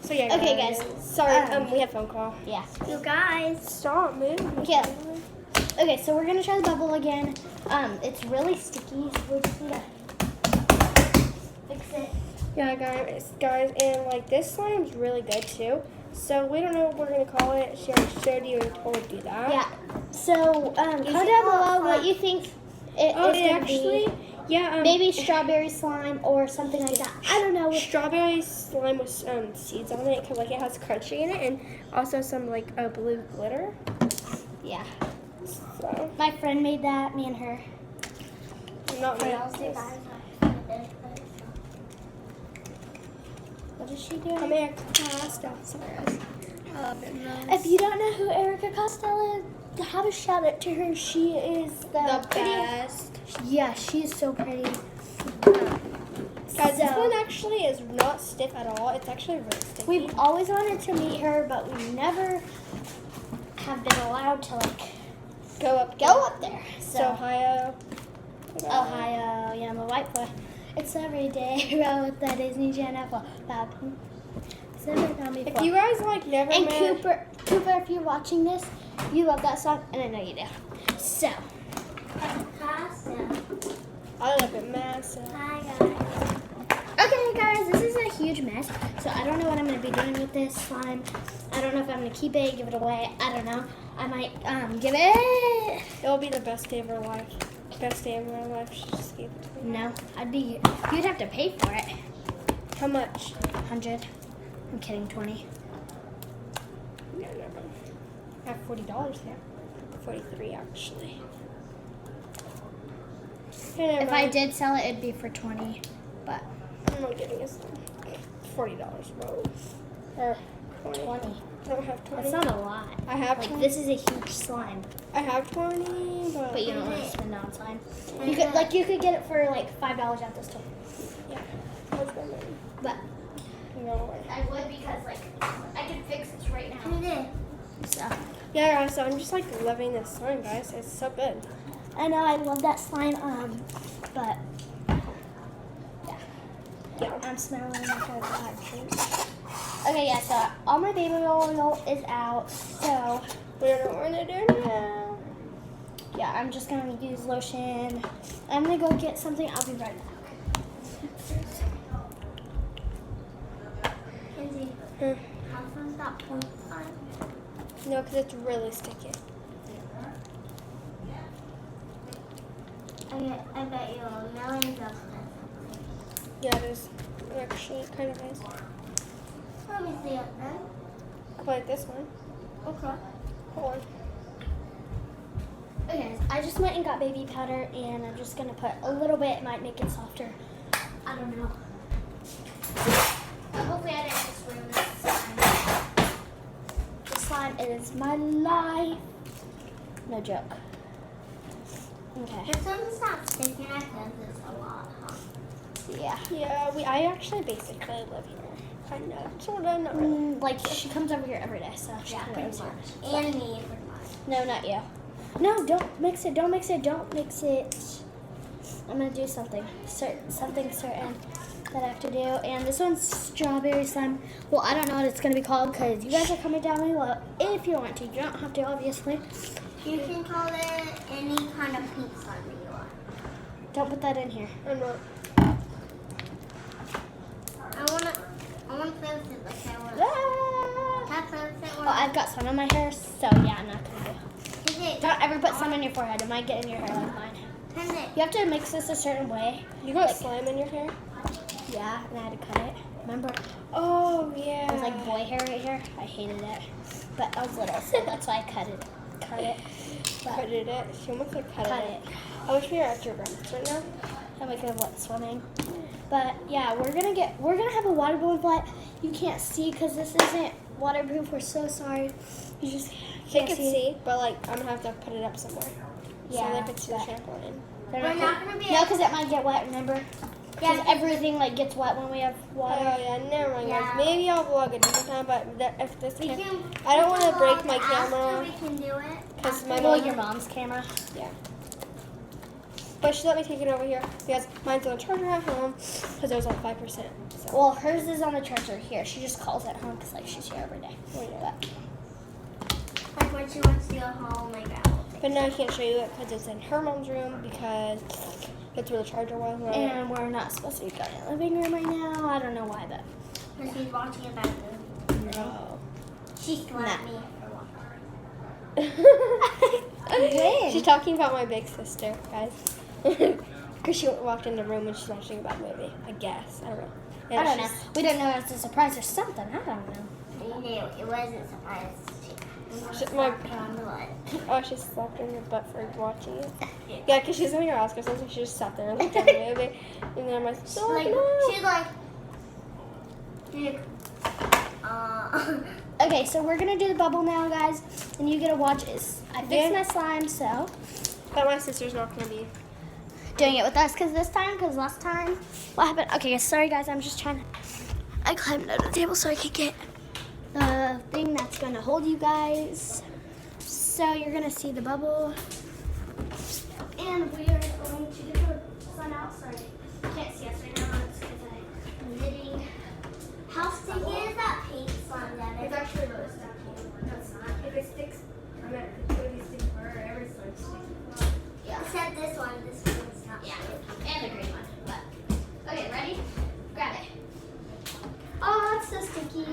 So yeah. Okay, guys. Sorry, we have phone call. Yeah. You guys. Stop moving. Yeah. Okay, so we're gonna try the bubble again. It's really sticky, so we're just gonna fix it. Yeah, guys, and like this slime's really good too. So we don't know what we're gonna call it. She already showed you and told you that. Yeah. So comment down below what you think it is gonna be. Yeah. Maybe strawberry slime or something like that. I don't know. Strawberry slime with seeds on it, cause like it has crunchy in it, and also some like blue glitter. Yeah. So My friend made that. Me and her. I'm not What mad else at do you this. guys have? What is she doing? I'm Erica Costello. If you don't know who Erica Costello is, have a shout out to her. She is the best. Yeah, she is so pretty. Guys, this So- one actually is not stiff at all. It's actually really sticky. We've always wanted to meet her, but we never have been allowed to go up there. So Ohio. Ohio, yeah, I'm a white boy. It's every day road with the Disney Channel. If you guys like never And met, Cooper, if you're watching this, you love that song, and I know you do. So, I love it massive. Hi guys. okay, guys, this is a huge mess. So I don't know what I'm gonna be doing with this slime. I don't know if I'm gonna keep it, give it away. I don't know. I might give it. It'll be the best day of our life. Best day of our life. She just gave it to me. No, you'd have to pay for it. How much? 100. I'm kidding, 20. No, never. I have $40 here. 43 actually. Okay, If I did sell it, it'd be for 20. But I'm not giving us $40. Whoa. Or 20. 20. I don't have 20. That's not a lot. I have Like 20. this is a huge slime, I have 20, but you don't want to spend it on slime. You could get it for like $5 at this store. Yeah. What's my money? But No way. I would because like I can fix this right now. So Yeah, guys, so I'm just like loving this slime, guys. It's so good. I know I love that slime. But Yeah. I'm smelling like a bad treat. Okay, yeah. So all my baby oil is out. So We don't know what we're gonna do now. yeah, I'm just gonna use lotion. I'm gonna go get something. I'll be right back. Kenzie, Hmm. how fun is that point slime? No, because it's really sticky. I bet you millions of them. Yeah, it is actually kind of nice. Let me see it then. Like this one. Okay. Hold on. Okay, I just went and got baby powder, and I'm just gonna put a little bit. It might make it softer. I don't know. Hopefully, I didn't just ruin this slime. This slime is my life. No joke. Okay. This one's not sticking. I said this a lot, huh? Yeah. Yeah, I actually basically live here. Kind of. Sort of. Not really. Like she comes over here every day, so she Yeah, kinda pretty knows much. here. And me, pretty much. No, not you. No, don't mix it. Don't mix it. Don't mix it. I'm gonna do something certain that I have to do. And this one's strawberry slime. Well, I don't know what it's gonna be called because you guys are coming down below if you want to. You don't have to, obviously. You can call it any kind of pink slime that you want. Don't put that in here. I'm not. I wanna play with it like I wanna. Ah! Can I play with it? Oh, I've got some in my hair, so yeah, I'm not gonna do. Kenzie, Don't ever put some in your forehead. It might get in your hair like mine. Kenzie. You have to mix this a certain way. You got slime in your hair? Yeah, and I had to cut it. Remember? Oh, yeah. It was like boy hair right here. I hated it, but I was little, so that's why I cut it. But Cutted it. She almost like cut cut it. it. I wish we were at your grandma's right now. And we could have went swimming. But yeah, we're gonna have a water balloon flight. You can't see because this isn't waterproof. We're so sorry. You just They can't could see, but like I'm gonna have to put it up somewhere. Yeah, So they could see the but trampoline. they're We're not gonna be No, because it might get wet. Remember? Because Yeah. everything like gets wet when we have Oh water. yeah, never mind Yeah. guys. Maybe I'll vlog a different time, but if this We can, can. I don't want to we can break vlog my after camera We can do it. because my Well, mom. your mom's camera. Yeah. But she let me take it over here because mine's on the charger at home because it was on 5%. So. Well, hers is on the charger here. She just calls it home because like she's here every day. Oh, yeah. Like when she wants to go home, like that. But now I can't show you it because it's in her mom's room because that's where the charger was. And we're not supposed to be going in the living room right now. I don't know why, but When she's watching it back there. no. She slapped me for When? She's talking about my big sister, guys. Because she walked in the room and she's watching a bad movie. I guess. I don't know. And I don't know. she's- We don't know if it's a surprise or something. I don't know. You knew it wasn't a surprise. She- my- Slapped her on the butt. Oh, she slapped her in the butt for watching it. Yeah, because she's in her Oscar, so she just sat there and looked at the movie. And then my sister, oh, Like, no. she's like, Okay, so we're gonna do the bubble now, guys, and you get to watch this. I fixed Yeah. my slime, so But my sister's not going to be. doing it with us because last time, what happened? Okay, sorry guys, I'm just trying to. I climbed under the table so I could get the thing that's gonna hold you guys. So you're gonna see the bubble, and we are going to get the sun out. Sorry, you can't see us right now. It's because I'm knitting. how sticky is that pink slime, Devin? actually really sticky. That's not. If it sticks, I mean, it's really sticky for her. Every slime's sticky. Yeah. Except this one. This one's not. Yeah, and the green one. But okay, ready? Grab it. Oh, it's so sticky.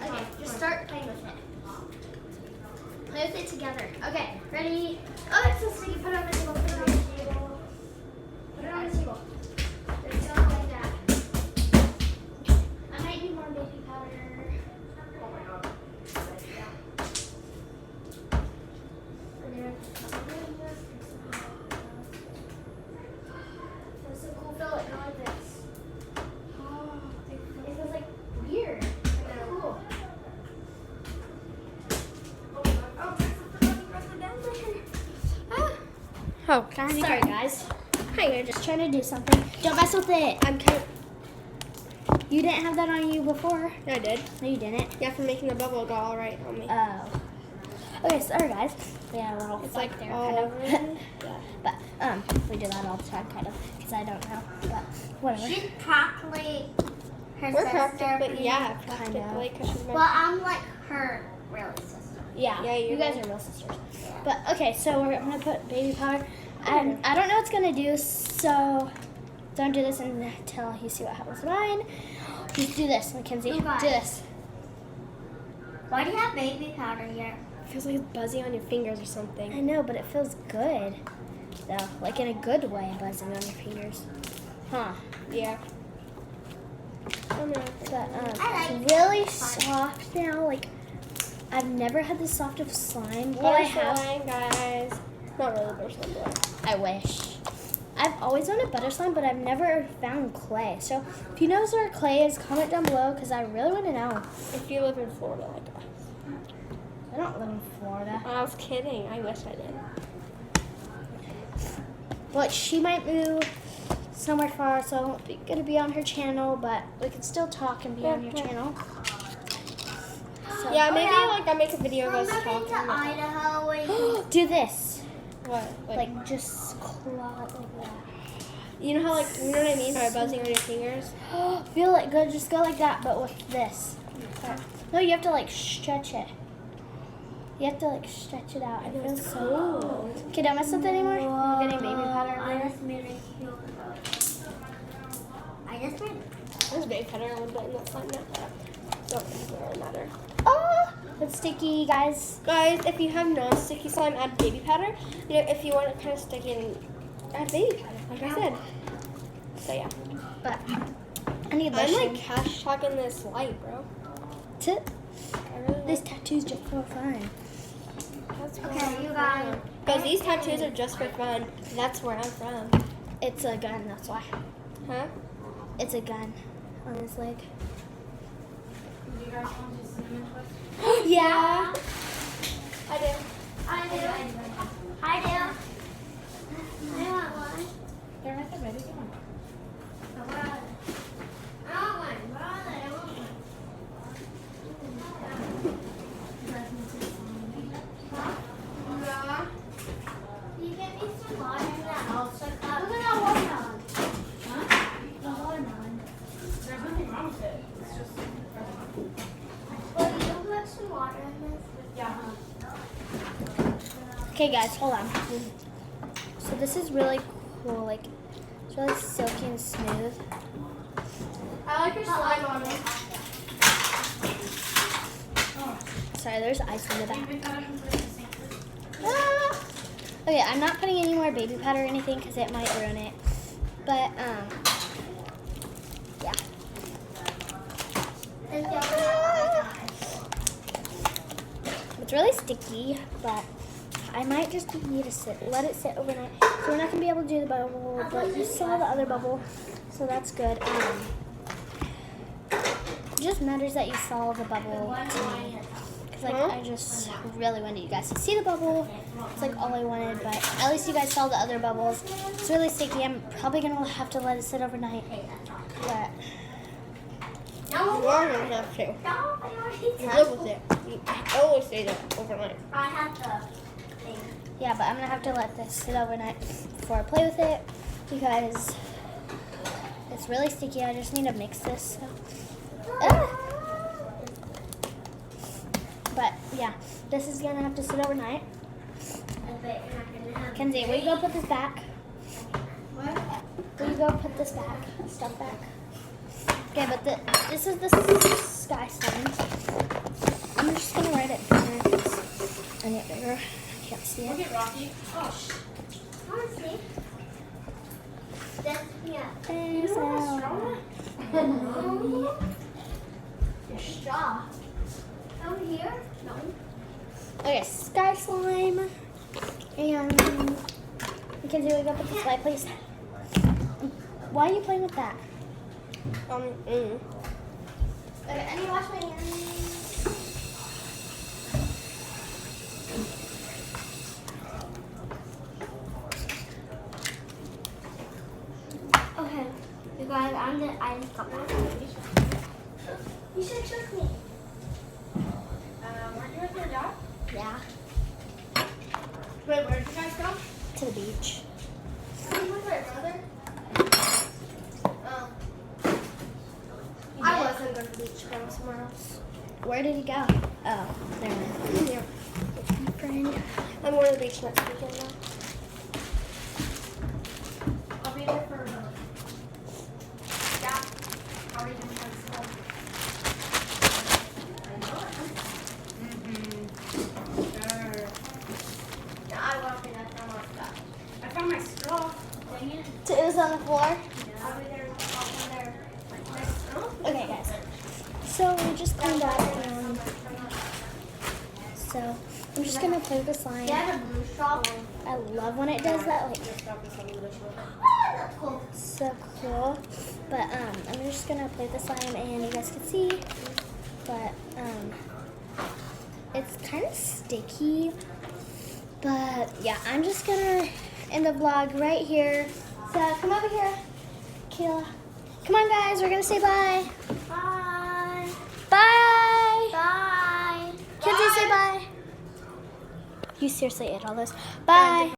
Okay, just start playing with it. Play with it together. Okay, ready? Oh, it's so sticky. Put it on the table. Put it on the table. Put it on the table. Just don't like that. I might need more baking powder. Oh my god. That's so cool. Feel it. Go like this. Oh, it feels like weird. Cool. Oh, Sorry, guys. Hi, we're just trying to do something. Don't mess with it. I'm kind of. You didn't have that on you before. I did. No, you didn't. Yeah, for making the bubble go all right on me. Oh. Okay, sorry, guys. We had a little It's fight like there, all kind over. of. Yeah. But we do that all the time, kind of, because I don't know. But whatever. She's practically her We're sister. practically, yeah, Kinda. practically, because she's my. Well, I'm like her real sister. Yeah. Yeah, you you're guys right. are real sisters. But okay, so we're gonna put baby powder, and I don't know what it's gonna do, so don't do this until you see what happens to mine. Just do this, Mackenzie. You guys. Do this. Why do you have baby powder here? It feels like it's buzzing on your fingers or I something. know, but it feels good, though, like in a good way, buzzing on your fingers. Huh? Yeah. Oh no. But I like it's really soft now. Like I've never had this soft of slime. Well, I have. Slime, guys. Not really butter slime, but I wish. I've always wanted butter slime, but I've never found clay. So if you know where clay is, comment down below because I really want to know. if you live in Florida like us. I don't live in Florida. I was kidding. I wish I did. Well, she might move somewhere far, so I won't be gonna be on her channel, but we can still talk and be on your Yeah. channel. So, Yeah, maybe yeah. like I make a video of We're us moving talking. to about- Idaho. Where you do this, What? like just claw it like that. You know how like you know what I mean by buzzing on your fingers? Feel it good. Just go like that, but with this. No, you have to like stretch it. You have to like stretch it out. It feels so cool. Okay, don't mess with it anymore. You're getting baby powder I everywhere. just made a cute. I just made. There's baby powder a little bit in that slime now. So it doesn't really matter. Oh, it's sticky, guys. Guys, if you have non-sticky slime, add baby powder. You know, if you want it kind of sticky, and add baby powder, like I said. So yeah. But I need I'm lotion. like hashtagging this light, bro. I really This tattoo's just for fun. That's Okay, you guys. Guys, these tattoos are just for fun. That's where I'm from. It's a gun, that's why. Huh? It's a gun on his leg. Do you guys want to cinnamon twist? Yeah. I do. I do. I do. I want one. They're right there, baby. Come on. I want one. Where are they? I want one. Yeah. Can you get me some water in the house so I Okay, guys, hold on. So this is really cool. Like, it's really silky and smooth. I like your slime on it. Sorry, there's ice in the back. Baby powder can put it in the sink first. Ah! Okay, I'm not putting any more baby powder or anything because it might ruin it. But, yeah. It's really sticky, but I might just need to let it sit overnight. So we're not going to be able to do the bubble, but you saw the other bubble, so that's good. It just matters that you saw the bubble to me. Because, like, I just really wanted you guys to see the bubble. It's, like, all I wanted, but at least you guys saw the other bubbles. It's really sticky. I'm probably going to have to let it sit overnight, but... No, you are gonna have to. Live with it. You always say that overnight. I have the thing. Yeah, but I'm gonna have to let this sit overnight before I play with it because it's really sticky. I just need to mix this. So. But yeah, this is gonna have to sit overnight. Kenzie, will you go put this back? What? Will you go put this back? Stuff back. Okay, but this is the sky slime. I'm just gonna write it bigger because I need it bigger. I can't see Look it. at Rocky. Oh, I want to see. That's, yeah. There's straw? Your straw. Over here? No. Okay, sky slime. And Mackenzie, will you go put this light, please? Why are you playing with that? Okay, I need to wash my hands. Okay, you guys, I just got my You should trick me. Weren't you with your dad? Yeah. Wait, where did you guys go? To the beach. I'm with my brother. I wasn't going to the beach, going somewhere else. Where did he go? Oh, there. Yeah. Friend. I'm going to the beach next weekend now. I'll be there for yeah. How are you doing for school? Sure. No, I won't be that time on stuff. I found my straw. Dang it. It was on the floor. I'll be there. I'll be there. Okay, guys. So we just cleaned up and so I'm just gonna play with the slime. You had a blue straw? I love when it does that. Like, Oh, that's cool. so cool. But I'm just gonna play with the slime and you guys can see. But it's kind of sticky. But yeah, I'm just gonna end the vlog right here. So come over here, Kayla. Come on, guys. We're gonna say bye. Bye. Bye. Bye. Kenzie, say bye. You seriously ate all this. Bye.